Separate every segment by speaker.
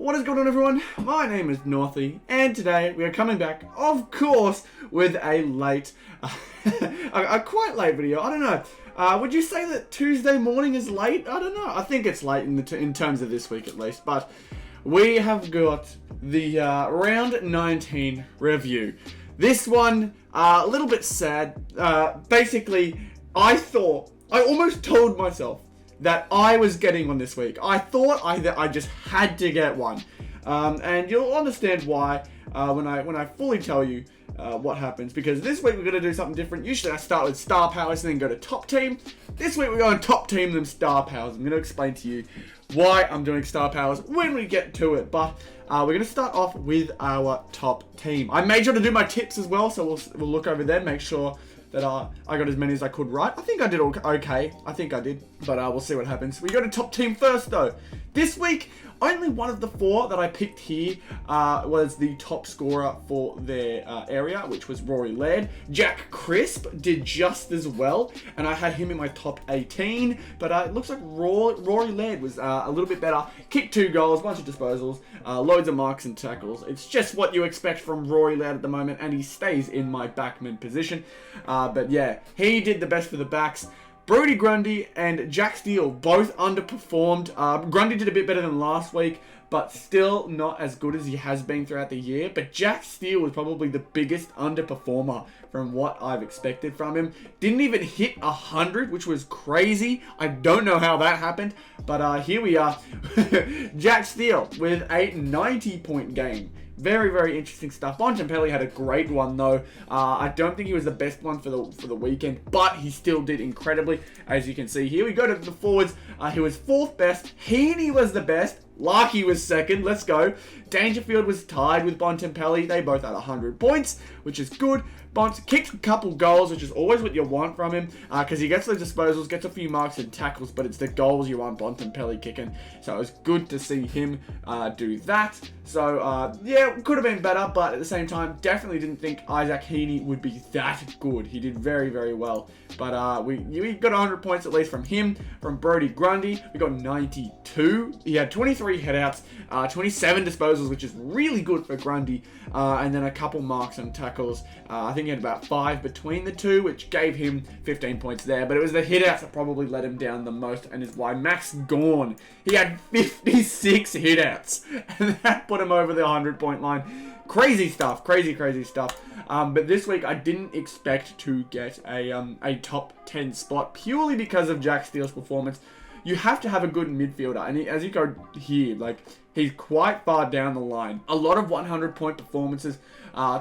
Speaker 1: What is going on, everyone? My name is Northy, and today we are coming back, of course, with a late, a quite late video. I don't know. Would you say that Tuesday morning is late? I don't know. I think it's late in terms of this week at least. But we have got the round 19 review. This one, a little bit sad. Basically, I almost told myself that I was getting one this week. I thought I just had to get one, and you'll understand why when I fully tell you what happens. Because this week we're gonna do something different. Usually I start with star powers and then go to top team. This week we're going top team then star powers. I'm gonna explain to you why I'm doing star powers when we get to it. But we're gonna start off with our top team. I made sure to do my tips as well, so we'll look over there, make sure that I got as many as I could right. I think I did okay. I think I did. But we'll see what happens. We go to top team first, though. This week, only one of the four that I picked here was the top scorer for their area, which was Rory Laird. Jack Crisp did just as well, and I had him in my top 18. But it looks like Rory Laird was a little bit better. Kicked 2 goals, bunch of disposals, loads of marks and tackles. It's just what you expect from Rory Laird at the moment, and he stays in my backman position. But yeah, he did the best for the backs. Brodie Grundy and Jack Steele both underperformed. Grundy did a bit better than last week, but still not as good as he has been throughout the year. But Jack Steele was probably the biggest underperformer from what I've expected from him. Didn't even hit 100, which was crazy. I don't know how that happened, but here we are. Jack Steele with a 90-point game. Very, very interesting stuff. Bontempelli had a great one, though. I don't think he was the best one for the weekend, but he still did incredibly, as you can see here. We go to the forwards. He was 4th best. Heaney was the best. Larkey was 2nd. Let's go. Dangerfield was tied with Bontempelli. They both had 100 points, which is good. Bont kicked a couple goals, which is always what you want from him, because he gets the disposals, gets a few marks and tackles, but it's the goals you want Bontempelli kicking. So it was good to see him do that. So yeah, could have been better, but at the same time, definitely didn't think Isaac Heaney would be that good. He did very, very well. But we got 100 points at least from him. From Brodie Grundy, we got 92. He had 23 headouts, 27 disposals, which is really good for Grundy, and then a couple marks and tackles. I think he had about 5 between the two, which gave him 15 points there. But it was the hitouts that probably let him down the most, and is why Max Gawn, he had 56 hitouts, and that put him over the 100-point line. Crazy stuff, crazy stuff. But this week I didn't expect to get a top 10 spot purely because of Jack Steele's performance. You have to have a good midfielder, and as you go here, like, he's quite far down the line. A lot of 100-point performances.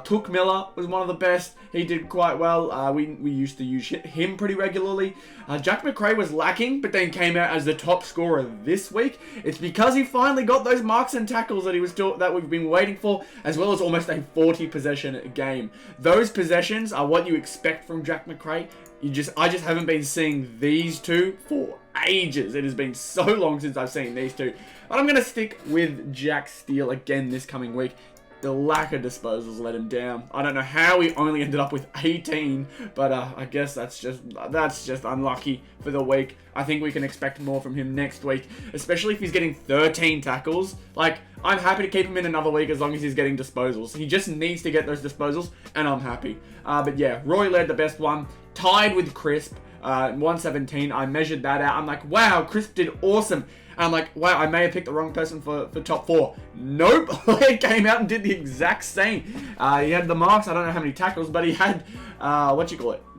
Speaker 1: Took Miller was one of the best. He did quite well. We used to use him pretty regularly. Jack Macrae was lacking, but then came out as the top scorer this week. It's because he finally got those marks and tackles that we've been waiting for, as well as almost a 40 possession game. Those possessions are what you expect from Jack Macrae. I just haven't been seeing these two for ages. It has been so long since I've seen these two. But I'm going to stick with Jack Steele again this coming week. The lack of disposals let him down. I don't know how he only ended up with 18, but I guess that's just unlucky for the week. I think we can expect more from him next week, especially if he's getting 13 tackles. Like, I'm happy to keep him in another week as long as he's getting disposals. He just needs to get those disposals, and I'm happy. But yeah, Roy led the best one, tied with Crisp. 117, I measured that out. I'm like, wow, Crisp did awesome. And I'm like, wow, I may have picked the wrong person for top 4. Nope, he came out and did the exact same. He had the marks, I don't know how many tackles, but he had,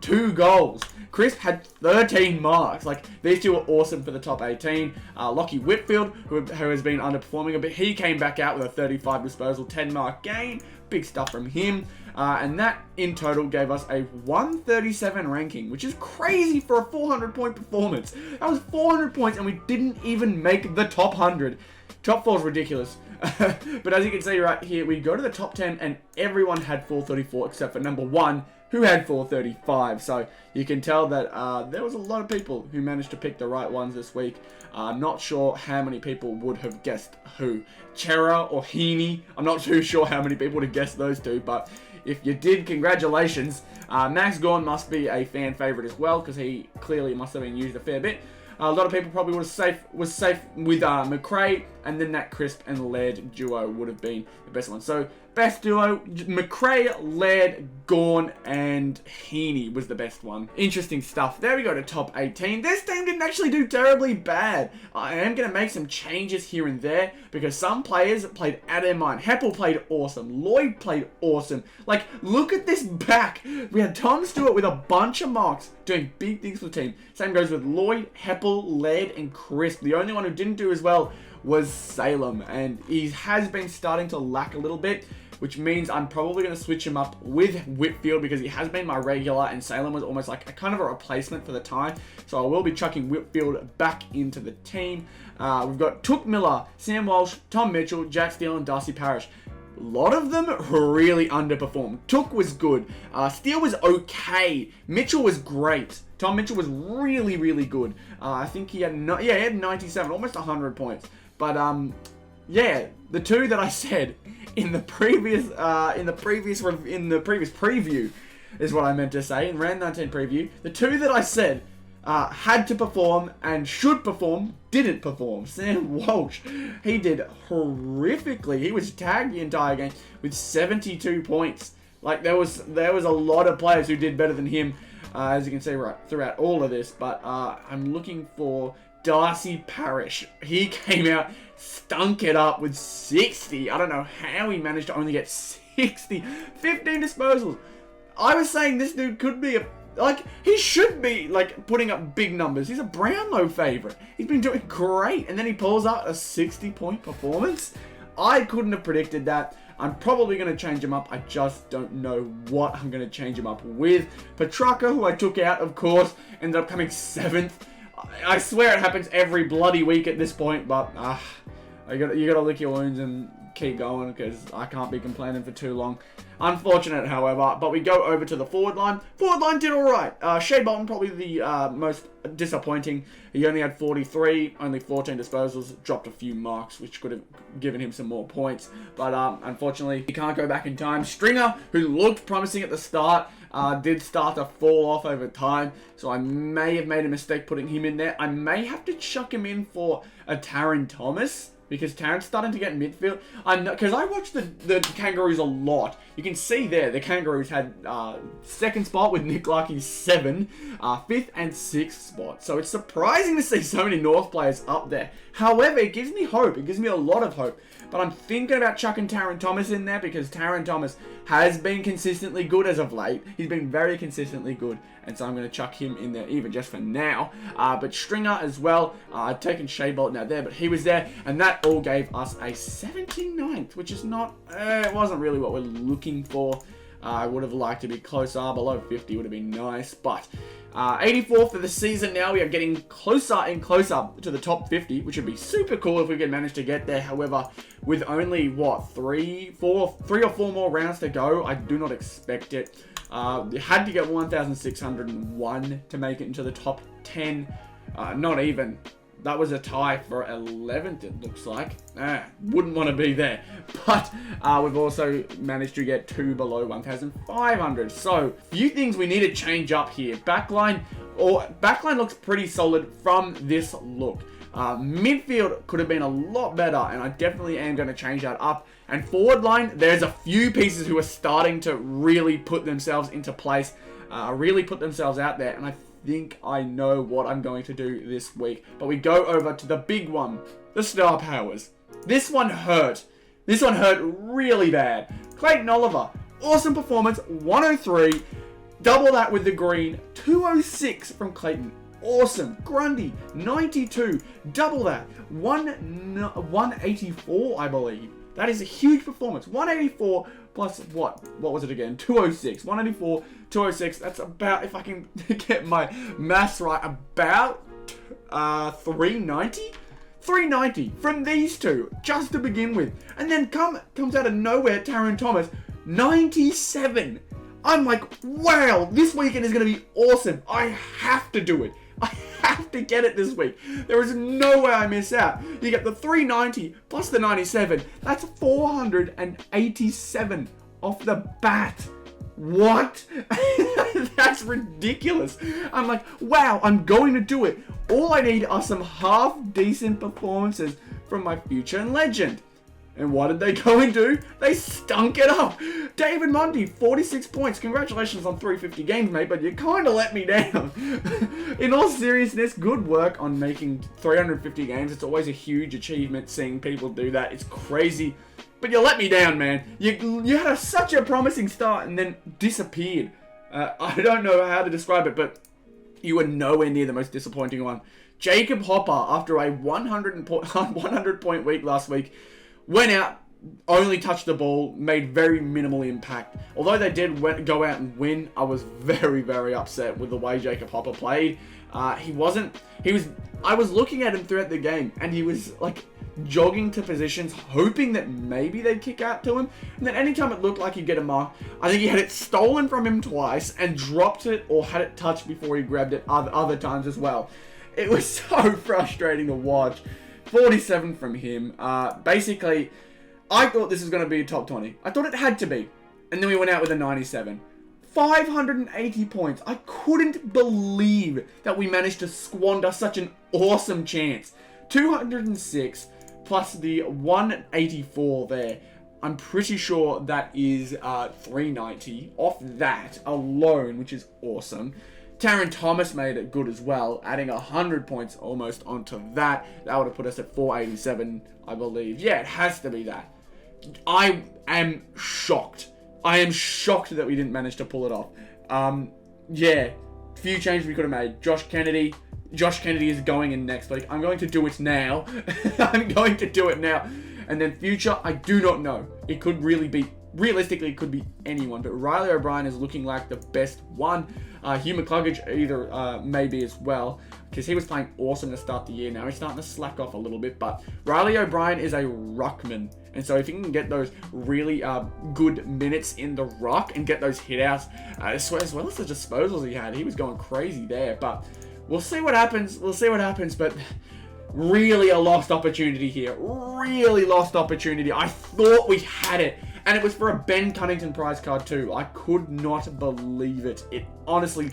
Speaker 1: 2 goals. Crisp had 13 marks. Like, these two are awesome for the top 18. Lockie Whitfield, who has been underperforming a bit, he came back out with a 35 disposal, 10 mark gain. Big stuff from him. And that in total gave us a 137 ranking, which is crazy for a 400-point performance. That was 400 points, and we didn't even make the top 100. Top 4 is ridiculous. But as you can see right here, we go to the top 10, and everyone had 434 except for number 1, who had 435. So you can tell that there was a lot of people who managed to pick the right ones this week. I'm not sure how many people would have guessed who. Chera or Heaney. I'm not too sure how many people would have guessed those two, but if you did, congratulations. Max Gawn must be a fan favorite as well, because he clearly must have been used a fair bit. A lot of people probably was safe with Macrae. and then that Crisp and Laird duo would have been the best one. So, best duo, McRae, Laird, Gawn, and Heaney was the best one. Interesting stuff. There we go to top 18. This team didn't actually do terribly bad. I am going to make some changes here and there because some players played out of their mind. Heppel played awesome. Lloyd played awesome. Like, look at this back. We had Tom Stewart with a bunch of marks doing big things for the team. Same goes with Lloyd, Heppel, Laird, and Crisp. The only one who didn't do as well was Salem, and he has been starting to lack a little bit, which means I'm probably going to switch him up with Whitfield because he has been my regular and Salem was almost like a kind of a replacement for the time. So I will be chucking Whitfield back into the team. We've got Took Miller, Sam Walsh, Tom Mitchell, Jack Steele, and Darcy Parish. A lot of them really underperformed. Took was good. Steele was okay. Mitchell was great. Tom Mitchell was really, really good. I think he had he had 97, almost 100 points. But yeah, the two that I said in the previous preview is what I meant to say in round 19 preview. The two that I said had to perform and should perform didn't perform. Sam Walsh, he did horrifically. He was tagged the entire game with 72 points. Like there was a lot of players who did better than him, as you can see right throughout all of this. But I'm looking for Darcy Parish. He came out, stunk it up with 60. I don't know how he managed to only get 60. 15 disposals. I was saying this dude could be he should be, putting up big numbers. He's a Brownlow favourite. He's been doing great. And then he pulls out a 60-point performance. I couldn't have predicted that. I'm probably going to change him up. I just don't know what I'm going to change him up with. Petrarca, who I took out, of course, ended up coming 7th. I swear it happens every bloody week at this point, but you gotta lick your wounds and keep going because I can't be complaining for too long. Unfortunate, however, but we go over to the forward line. Forward line did alright. Shea Bolton, probably the most disappointing. He only had 43, only 14 disposals, dropped a few marks, which could have given him some more points. But unfortunately, he can't go back in time. Stringer, who looked promising at the start, did start to fall off over time. So I may have made a mistake putting him in there. I may have to chuck him in for a Taron Thomas, because Tarrant's starting to get midfield. Because I watched the Kangaroos a lot. You can see there, the Kangaroos had second spot with Nick Larkey's 7, 5th and 6th spot. So it's surprising to see so many North players up there. However, it gives me hope. It gives me a lot of hope. But I'm thinking about chucking Taron Thomas in there because Taron Thomas has been consistently good as of late. He's been very consistently good. And so I'm going to chuck him in there even just for now. But Stringer as well. I've taken Shea Bolton out there, but he was there. And that all gave us a 79th, which is not... it wasn't really what we're looking for. I would have liked to be closer. Below 50 would have been nice. But 84 for the season now. We are getting closer and closer to the top 50, which would be super cool if we could manage to get there. However, with only, what, 3 or 4 more rounds to go, I do not expect it. You had to get 1,601 to make it into the top 10. Not even. That was a tie for 11th, it looks like. Wouldn't want to be there. But we've also managed to get 2 below 1,500. So, few things we need to change up here. Backline looks pretty solid from this look. Midfield could have been a lot better, and I definitely am going to change that up. And forward line, there's a few pieces who are starting to really put themselves into place, really put themselves out there, and I think I know what I'm going to do this week. But we go over to the big one, the star powers. This one hurt. This one hurt really bad. Clayton Oliver, awesome performance, 103. Double that with the green, 206 from Clayton. Awesome. Grundy, 92. Double that. 184, I believe. That is a huge performance. 184 plus what? What was it again? 206. 184, 206. That's about, if I can get my maths right, about 390? 390 from these two, just to begin with. And then comes out of nowhere, Taron Thomas, 97. I'm like, wow, this weekend is going to be awesome. I have to do it. I have to get it this week. There is no way I miss out. You get the 390 plus the 97. That's 487 off the bat. What? That's ridiculous. I'm like, wow, I'm going to do it. All I need are some half-decent performances from my future and legend. And what did they go and do? They stunk it up. David Mundy, 46 points. Congratulations on 350 games, mate, but you kind of let me down. In all seriousness, good work on making 350 games. It's always a huge achievement seeing people do that. It's crazy. But you let me down, man. You had such a promising start and then disappeared. I don't know how to describe it, but you were nowhere near the most disappointing one. Jacob Hopper, after a 100-point week last week, went out, only touched the ball, made very minimal impact. Although they did go out and win, I was very, very upset with the way Jacob Hopper played. I was looking at him throughout the game, and he was like jogging to positions, hoping that maybe they'd kick out to him. And then anytime it looked like he'd get a mark, I think he had it stolen from him twice and dropped it or had it touched before he grabbed it other times as well. It was so frustrating to watch. 47 from him. Basically, I thought this was going to be a top 20. I thought it had to be. And then we went out with a 97. 580 points. I couldn't believe that we managed to squander such an awesome chance. 206 plus the 184 there. I'm pretty sure that is 390 off that alone, which is awesome. Taron Thomas made it good as well, adding 100 points almost onto that. That would have put us at 487, I believe. Yeah, it has to be that. I am shocked. I am shocked that we didn't manage to pull it off. Yeah, few changes we could have made. Josh Kennedy is going in next week. I'm going to do it now. I'm going to do it now. And then future, I do not know. It could really be, realistically, it could be anyone. But Riley O'Brien is looking like the best one. Hugh McCluggage either maybe as well, because he was playing awesome to start the year. Now he's starting to slack off a little bit, but Riley O'Brien is a ruckman, and so if he can get those really good minutes in the ruck and get those hit outs, as well as the disposals he had, he was going crazy there. But we'll see what happens. But really a lost opportunity here. Really lost opportunity. I thought we had it. And it was for a Ben Cunnington prize card too. I could not believe it. It honestly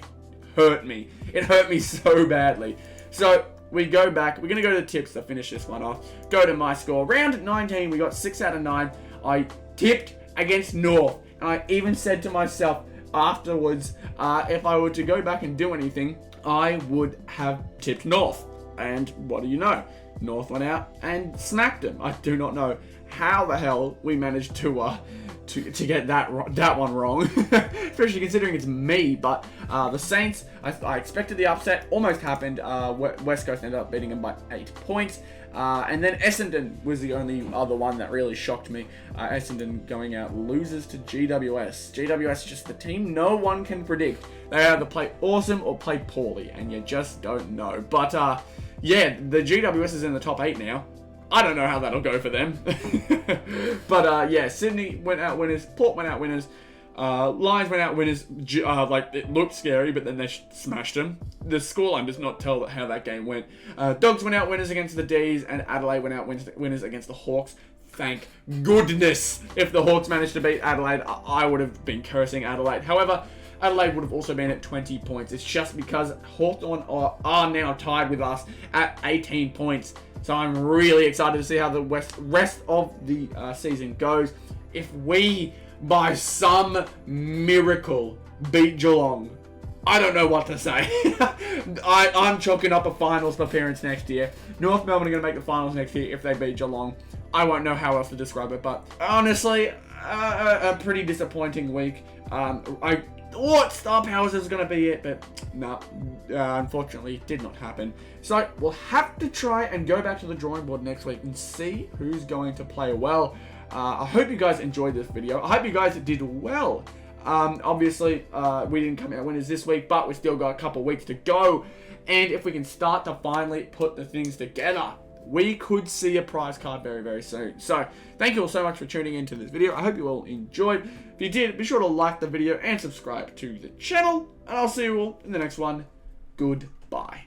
Speaker 1: hurt me. It hurt me so badly. So we go back. We're going to go to the tips to finish this one off. Go to my score. Round 19, we got 6 out of 9. I tipped against North. And I even said to myself afterwards, if I were to go back and do anything, I would have tipped North. And what do you know? North went out and smacked him. I do not know how the hell we managed to get that one wrong, especially considering it's me. But the Saints, I expected the upset, almost happened. West Coast ended up beating them by 8 points. And then Essendon was the only other one that really shocked me. Essendon going out losers to GWS. GWS is just the team no one can predict. They either play awesome or play poorly, and you just don't know. But yeah, the GWS is in the top 8 now. I don't know how that'll go for them. But yeah, Sydney went out winners. Port went out winners. Lions went out winners. Like, it looked scary, but then they smashed them. The scoreline does not tell how that game went. Dogs went out winners against the D's, and Adelaide went out winners against the Hawks. Thank goodness. If the Hawks managed to beat Adelaide, I would have been cursing Adelaide. However, Adelaide would have also been at 20 points. It's just because Hawthorn are now tied with us at 18 points. So I'm really excited to see how the rest of the season goes. If we, by some miracle, beat Geelong, I don't know what to say. I'm chalking up a finals appearance next year. North Melbourne are going to make the finals next year if they beat Geelong. I won't know how else to describe it, but honestly, a pretty disappointing week. I thought Star Powers was going to be it, but no, unfortunately, did not happen. So we'll have to try and go back to the drawing board next week and see who's going to play well. I hope you guys enjoyed this video. I hope you guys did well. Obviously, we didn't come out winners this week, but we still got a couple weeks to go. And if we can start to finally put the things together, we could see a prize card very, very soon. So, thank you all so much for tuning into this video. I hope you all enjoyed. If you did, be sure to like the video and subscribe to the channel. And I'll see you all in the next one. Goodbye.